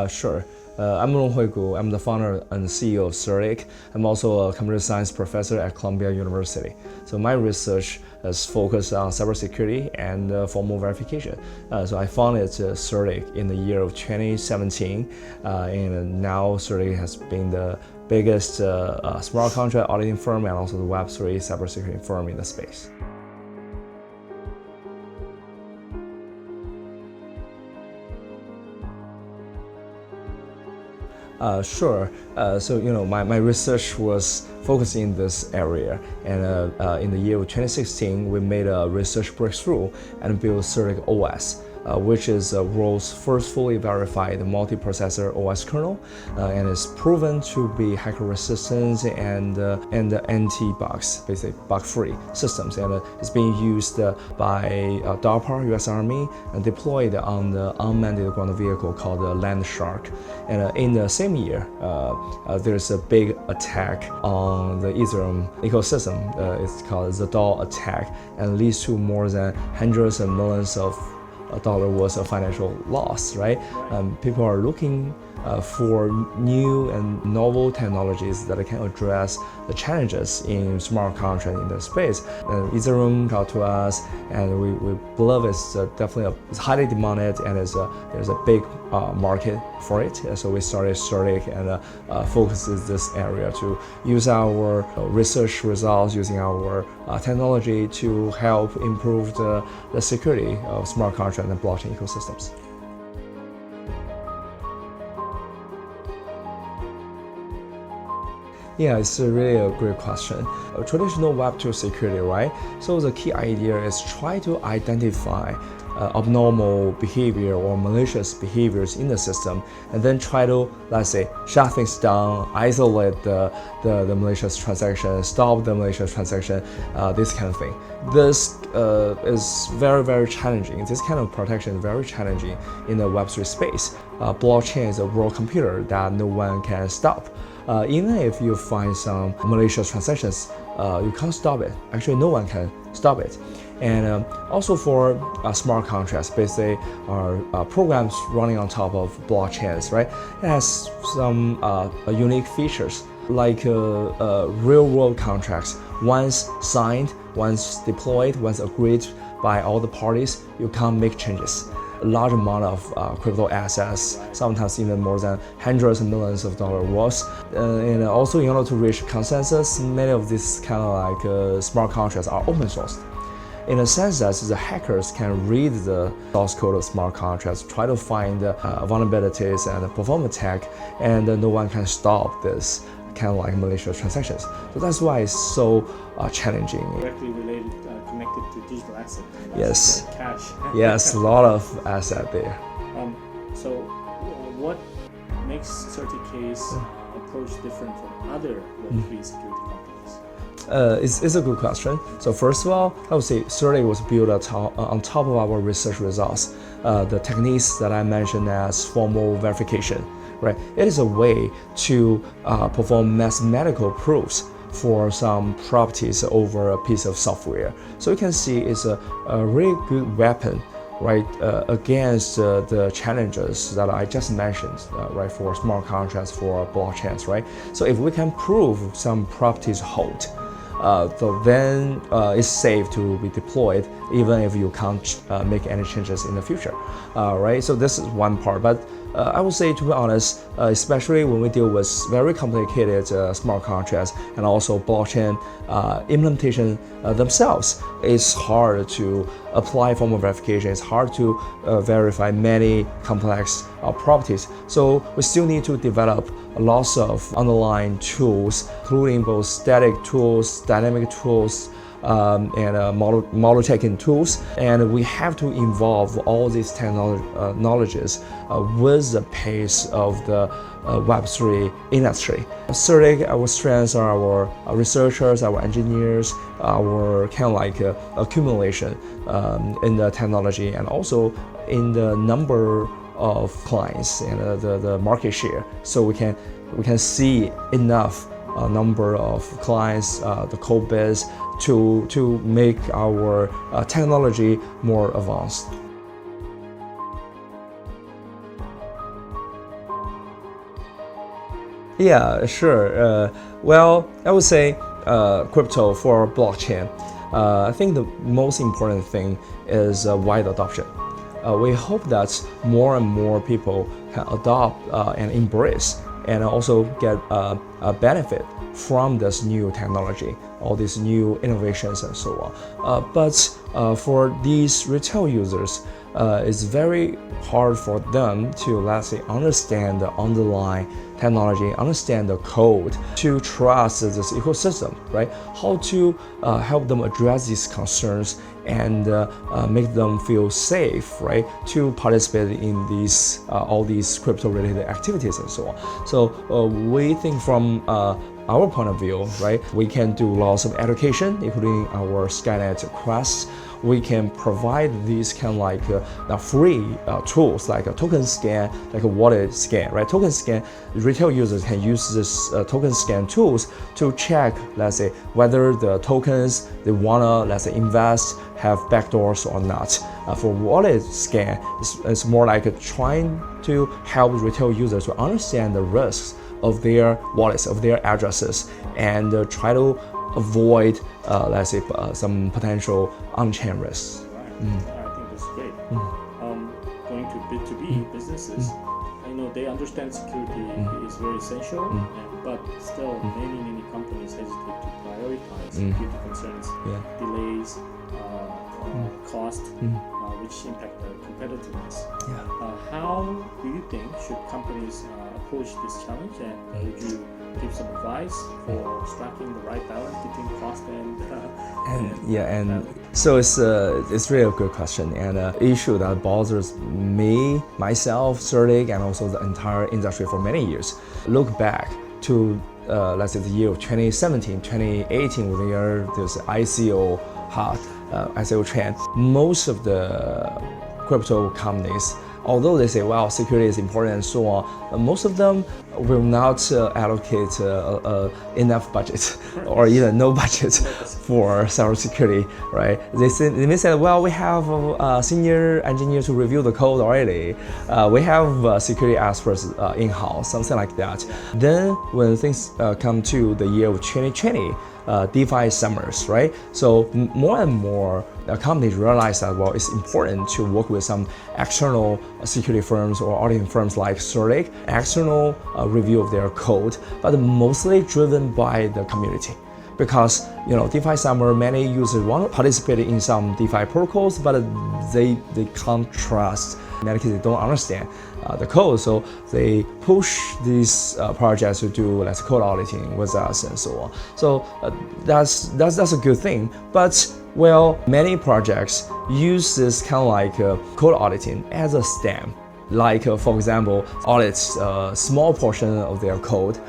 Sure. I'm Ronghui Gu. I'm the founder and CEO of CertiK. I'm also a computer science professor at Columbia University. So my research is focused on cybersecurity and formal verification. So I founded CertiK in the year of 2017, and now CertiK has been the biggest smart contract auditing firm and also the Web3 cybersecurity firm in the space. Sure. My research was focused in this area, and in the year of 2016, we made a research breakthrough and built CertiK OS, which is the world's first fully verified multiprocessor OS kernel, and is proven to be hacker resistant and anti-bugs, basically bug-free systems, and it's being used by DARPA, U.S. Army, and deployed on the unmanned ground vehicle called the Landshark. And in the same year, there's a big attack on the Ethereum ecosystem. It's called the DAO attack, and leads to more than hundreds of millions of dollar worth of financial loss, right? People are looking for new and novel technologies that can address the challenges in smart contract in the space. And Ethereum got to us, and we believe it's definitely it's highly demanded, and there's a big market for it. So we started CertiK and focuses this area to use our research results, using our technology to help improve the security of smart contract and blockchain ecosystems. Yeah, it's really a great question. Traditional Web2 security, right? So the key idea is try to identify abnormal behavior or malicious behaviors in the system, and then try to, let's say, shut things down, isolate the malicious transaction, stop the malicious transaction, this kind of thing. This is very, very challenging. This kind of protection is very challenging in the Web3 space. Blockchain is a world computer that no one can stop. Even if you find some malicious transactions, you can't stop it. Actually, no one can stop it. And also for smart contracts, basically are programs running on top of blockchains, right? It has some unique features, like real-world contracts. Once signed, once deployed, once agreed by all the parties, you can't make changes. A large amount of crypto assets, sometimes even more than hundreds of millions of dollars worth. And also, in order to reach consensus, many of these kind of like smart contracts are open sourced. In a sense that the hackers can read the source code of smart contracts, try to find vulnerabilities and perform attack, and no one can stop this kind of like malicious transactions. So that's why it's so challenging. Directly related, connected to digital asset. Yes. Like cash. Yes, a lot of asset there. So what makes CertiK's approach different from other Web3 security companies? It's a good question. So first of all, I would say CertiK was built on top of our research results. The techniques that I mentioned as formal verification, right? It is a way to perform mathematical proofs for some properties over a piece of software. So you can see it's a really good weapon, right, against the challenges that I just mentioned, right, for smart contracts, for blockchains, right? So if we can prove some properties hold, so then it's safe to be deployed, even if you can't make any changes in the future, right? So this is one part, but I would say, to be honest, especially when we deal with very complicated smart contracts and also blockchain implementation themselves, it's hard to apply formal verification. It's hard to verify many complex properties. So we still need to develop lots of underlying tools, including both static tools, dynamic tools, and model checking tools, and we have to involve all these knowledges with the pace of the Web3 industry. CertiK, our strengths are our researchers, our engineers, our kind of like accumulation in the technology, and also in the number of clients and the market share. So we can see enough number of clients, the code base, to make our technology more advanced. Yeah, sure. Well, I would say crypto for blockchain. I think the most important thing is wide adoption. We hope that more and more people can adopt and embrace and also get a benefit from this new technology, all these new innovations and so on. But for these retail users, it's very hard for them to, let's say, understand the underlying technology, understand the code, to trust this ecosystem, right? How to help them address these concerns and make them feel safe, right? To participate in these all these crypto-related activities and so on. So we think from our point of view, right? We can do lots of education, including our Skynet quests. We can provide these kind of like free tools like a token scan, like a wallet scan, right? Token scan, retail users can use this token scan tools to check, let's say, whether the tokens they wanna, let's say, invest have backdoors or not. For wallet scan, it's more like trying to help retail users to understand the risks of their wallets, of their addresses, and try to avoid, let's say, some potential on-chain risks. Right. I think that's great. Going to B2B businesses, I know they understand security is very essential, but still many companies hesitate to prioritize security concerns, delays, cost, which impact their competitiveness. How do you think should companies approach this challenge, and would you give some advice for striking the right balance between cost and so it's really a good question, and an issue that bothers me, myself, CertiK, and also the entire industry for many years. Look back to let's say the year of 2017, 2018, when there's ICO hot, ICO trend. Most of the crypto companies, although they say, well, security is important and so on, most of them will not allocate enough budget or even no budget for cybersecurity, right? They may say, well, we have a senior engineer to review the code already. We have security experts in-house, something like that. Then when things come to the year of 2020, DeFi summers, right? So more and more companies realize that, well, it's important to work with some external security firms or auditing firms like CertiK, external review of their code, but mostly driven by the community. Because DeFi summer, many users want to participate in some DeFi protocols, but they can't trust. In many cases, they don't understand the code, so they push these projects to do code auditing with us and so on. So that's a good thing. But well, many projects use this kind of like code auditing as a stamp. Like for example, audits a small portion of their code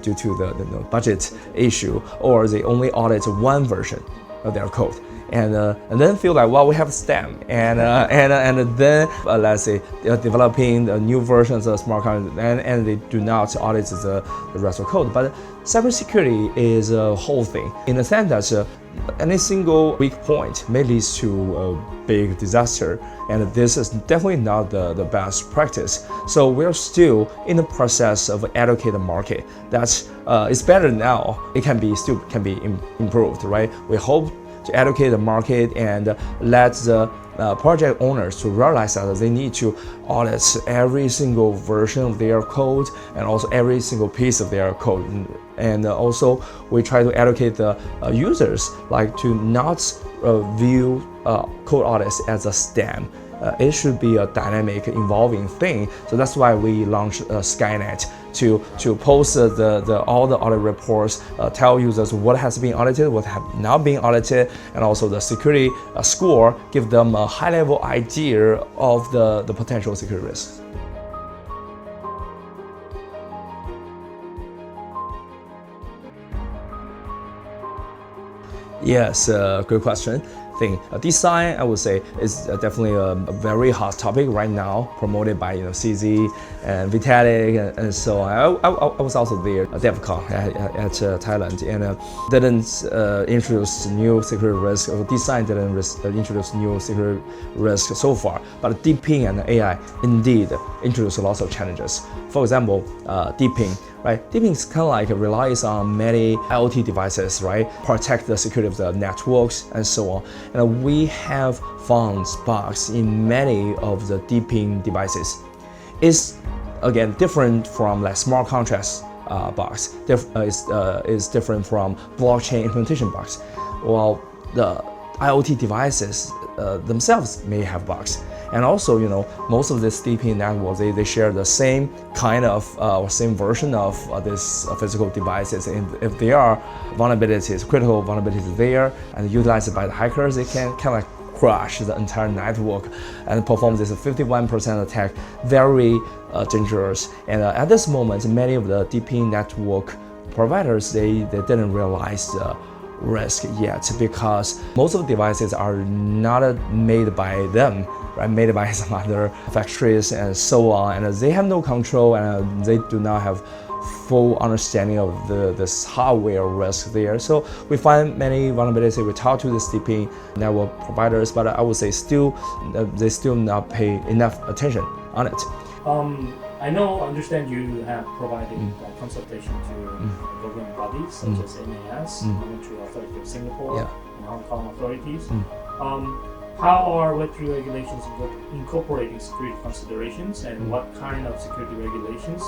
due to the budget issue, or they only audit one version of their code. And then feel like, well, we have STEM, and then let's say developing the new versions of smart contracts, and they do not audit the rest of the code. But cybersecurity is a whole thing, in the sense that any single weak point may lead to a big disaster, and this is definitely not the best practice. So we're still in the process of educating the market. That's it's better now. It can be improved, right? We hope to educate the market and let the project owners to realize that they need to audit every single version of their code and also every single piece of their code. And also we try to educate the users like to not view code audits as a stamp. It should be a dynamic, evolving thing. So that's why we launched Skynet to post all the audit reports, tell users what has been audited, what have not been audited, and also the security score, give them a high-level idea of the potential security risks. Yes, good question. DeSci, I would say, is definitely a very hot topic right now, promoted by CZ and Vitalik and so on. I was also there at DevCon at Thailand, and didn't introduce new security risk. DeSci didn't introduce new security risk so far, but DePIN and AI indeed introduce lots of challenges. For example, DePIN right? DePIN is kind of like relies on many IoT devices, right? Protect the security of the networks and so on. And we have found bugs in many of the DePIN devices. It's again different from like smart contracts bugs. Is different from blockchain implementation bugs. Well, the IoT devices themselves may have bugs. And also, most of these DePIN networks, they share the same kind of or same version of these physical devices. And if there are vulnerabilities, critical vulnerabilities there, and utilized by the hackers, they can kind of like crash the entire network and perform this 51% attack. Very dangerous. And at this moment, many of the DePIN network providers, they didn't realize the risk yet, because most of the devices are not made by them, right? Made by some other factories and so on, and they have no control, and they do not have full understanding of this hardware risk there. So we find many vulnerabilities. We talk to the DePIN network providers, but I would say they still not pay enough attention on it. I understand you have provided consultation to government bodies such as MAS, Monetary Authority of Singapore, and Hong Kong authorities. How are Web3 regulations incorporating security considerations, and what kind of security regulations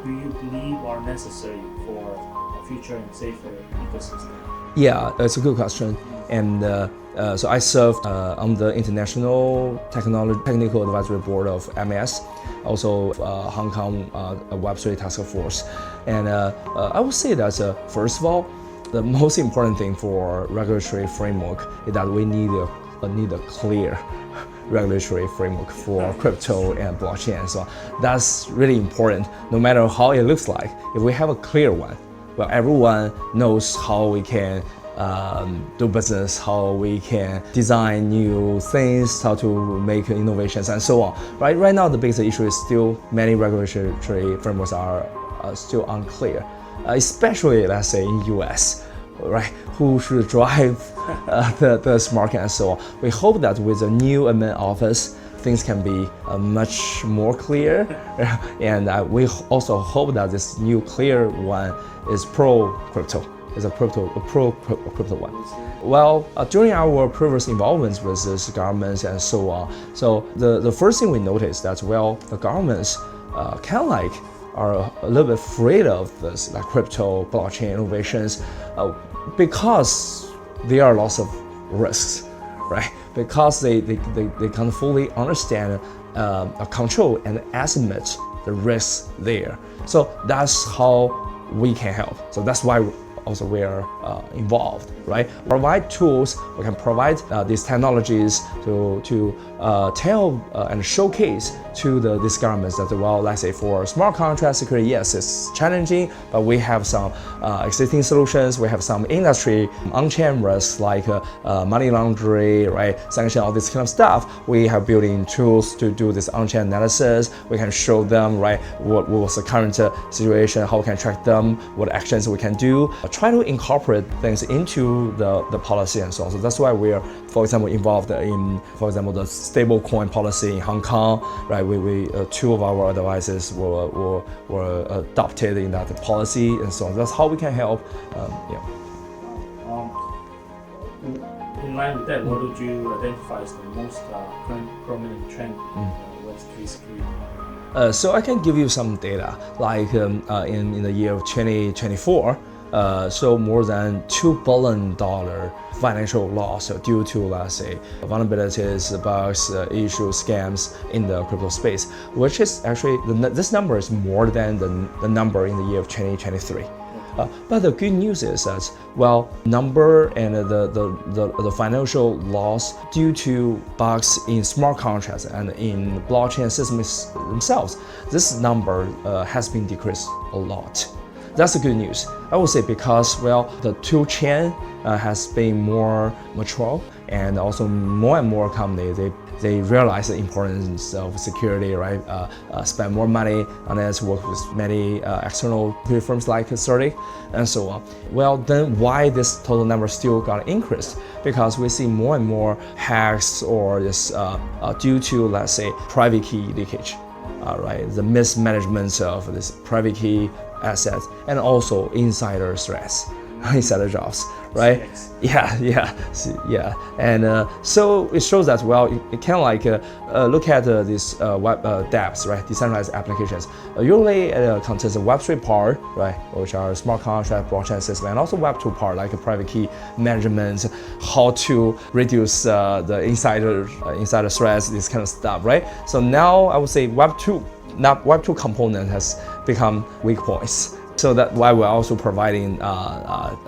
do you believe are necessary for a future and safer ecosystem? Yeah, that's a good question. And so I serve on the International Technical Advisory Board of MAS, also Hong Kong Web3 Task Force. And I would say that first of all, the most important thing for regulatory framework is that we need a clear regulatory framework for crypto and blockchain and so on. That's really important, no matter how it looks like. If we have a clear one, well, everyone knows how we can do business, how we can design new things, how to make innovations and so on. Right now, the biggest issue is still many regulatory frameworks are still unclear, especially let's say in US. Right, who should drive this market and so on. We hope that with the new admin office, things can be much more clear, and we also hope that this new clear one is pro-crypto, is a pro-crypto one. Well, during our previous involvements with this governments and so on, so the first thing we noticed that, well, the governments kind of like are a little bit afraid of this, like crypto, blockchain innovations, because there are lots of risks, right? Because they can't fully understand, control and estimate the risks there. So that's how we can help. So that's why also we are involved, right? Provide tools, we can provide these technologies to tell and showcase to these governments that, well, let's say for smart contract security, yes, it's challenging, but we have some existing solutions. We have some industry on-chain risks like money laundering, right? Sanction, all this kind of stuff. We have built-in tools to do this on-chain analysis. We can show them, right, what was the current situation, how we can track them, what actions we can do. Try to incorporate things into the policy and so on. So that's why we are, for example, involved in, for example, the stablecoin policy in Hong Kong, right? We two of our advisors were adopted in that policy and so on. That's how we can help. In line with that, what would you identify as the most current prominent trend in Web3 security? So I can give you some data, like in the year of 2024, so more than $2 billion financial loss due to, let's say, vulnerabilities, bugs, issues, scams in the crypto space, which is actually, this number is more than the number in the year of 2023. But the good news is that, well, number and the financial loss due to bugs in smart contracts and in blockchain systems themselves, this number has been decreased a lot. That's the good news. I would say because, well, the tool chain has been more mature, and also more and more companies, they realize the importance of security, right? Spend more money on it, work with many external firms like CertiK and so on. Well, then why this total number still got increased? Because we see more and more hacks or this due to, let's say, private key leakage. Right, the mismanagement of this private key assets and also insider threats, insider jobs, right? Yeah. And so it shows that, well, it can like look at these web dApps, right? Decentralized applications. Usually it contains a Web3 part, right? Which are smart contract, blockchain system, and also Web2 part, like a private key management, how to reduce the insider threats, this kind of stuff, right? So now I would say Web2 component has become weak points. So that's why we're also providing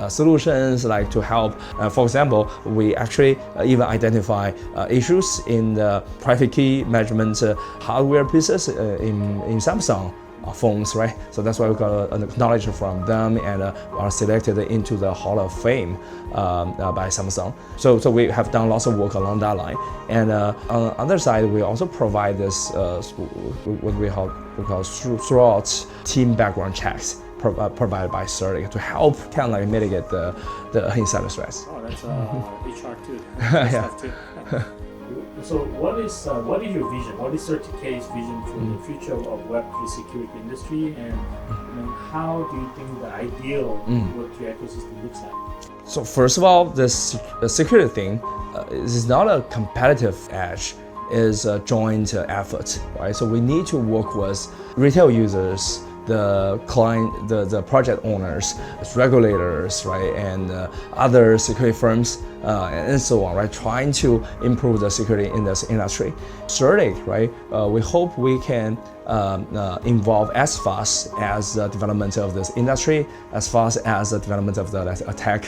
solutions like to help. For example, we actually even identify issues in the private key management hardware pieces in Samsung phones, right? So that's why we got acknowledgement from them and are selected into the Hall of Fame by Samsung. So we have done lots of work along that line. And on the other side, we also provide this what we call throughout team background checks provided by CertiK to help kind of like mitigate the insider threats. Oh, that's HR too. Yeah. Stuff too. So what is your vision? What is CertiK's vision for the future of Web3 security industry, and how do you think the ideal Web3 ecosystem looks like? So first of all, this security thing is not a competitive edge, is a joint effort, right? So we need to work with retail users, the client, the project owners, regulators, right, and other security firms, and so on, right, trying to improve the security in this industry. CertiK, right, we hope we can involve as fast as the development of this industry, as fast as the development of the attack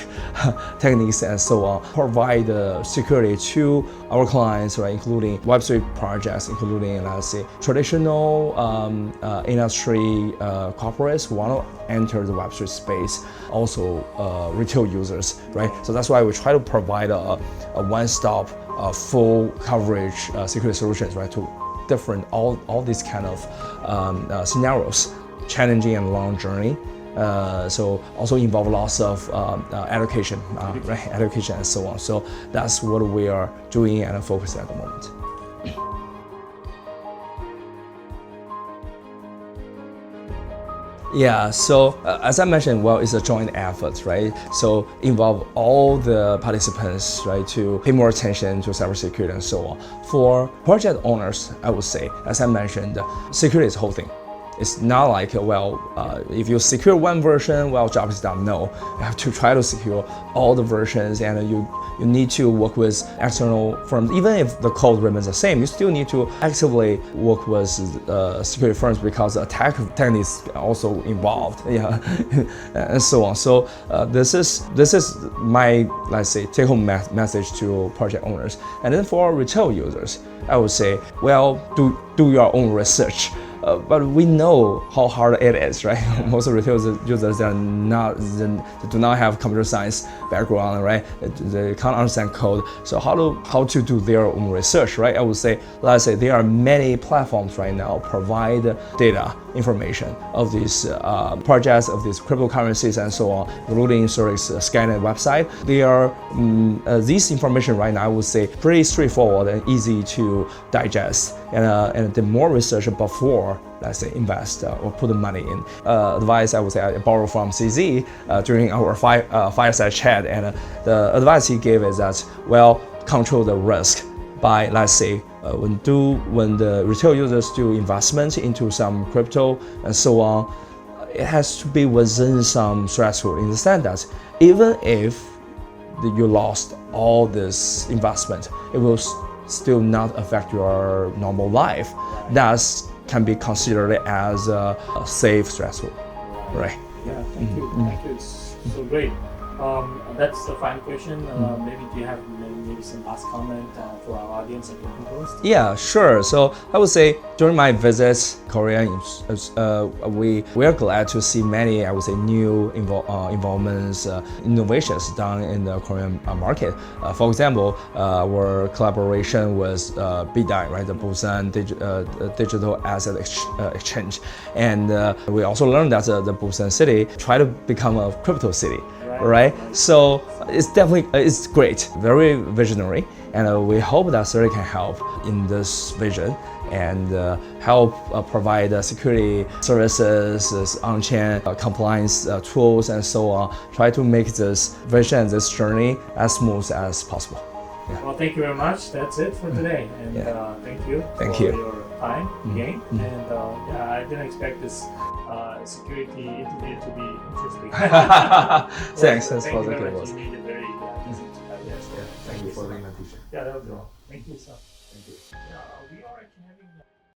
techniques and so on, provide security to our clients, right, including Web3 projects, including, let's say, traditional industry corporates who want to enter the Web3 space, also retail users, right? So that's why we try to provide a one-stop, full coverage security solutions, right, to different all these kind of scenarios, challenging and long journey. So also involve lots of education, right? Education and so on. So that's what we are doing and focusing at the moment. Yeah, so as I mentioned, well, it's a joint effort, right? So involve all the participants, right, to pay more attention to cybersecurity and so on. For project owners, I would say, as I mentioned, security is the whole thing. It's not like, well, if you secure one version, well, job is done. No, you have to try to secure all the versions, and you need to work with external firms. Even if the code remains the same, you still need to actively work with security firms because attack techniques are also involved, yeah, and so on. So this is my, let's say, take-home message to project owners. And then for retail users, I would say, well, do your own research. But we know how hard it is, right? Most retail users they do not have computer science background, right? They can't understand code. So how to do their own research, right? I would say, let's say there are many platforms right now provide data information of these projects, of these cryptocurrencies and so on, including CertiK's Skynet website. They are this information right now, I would say, pretty straightforward and easy to digest. And the more research before, let's say, invest or put the money in. Advice, I would say, I borrowed from CZ during our fireside chat, and the advice he gave is that, well, control the risk by, let's say, when the retail users do investment into some crypto and so on, it has to be within some threshold, in the sense that even if you lost all this investment, it will still not affect your normal life. That can be considered as a safe threshold, right? Yeah, thank you. Thank you. It's so great. That's the final question. Maybe do you have maybe some last comment for our audience at Token Post? Yeah, sure. So I would say during my visits Korea, we are glad to see many, I would say, new involvements, innovations done in the Korean market. For example, our collaboration with BDI, right, the Busan Digital Asset Exchange, and we also learned that the Busan city tried to become a crypto city. Right, so it's definitely great, very visionary, and we hope that CertiK can help in this vision. and help provide security services, on-chain compliance tools, and so on. Try to make this vision and this journey as smooth as possible. Well, thank you very much. That's it for today. And thank you for your time again. And I didn't expect this security interview to be interesting. Thanks Thank for you the very much. close. You made it very easy to digest. Thank you for the invitation. Yeah, that was all. Thank you, sir. Thank you.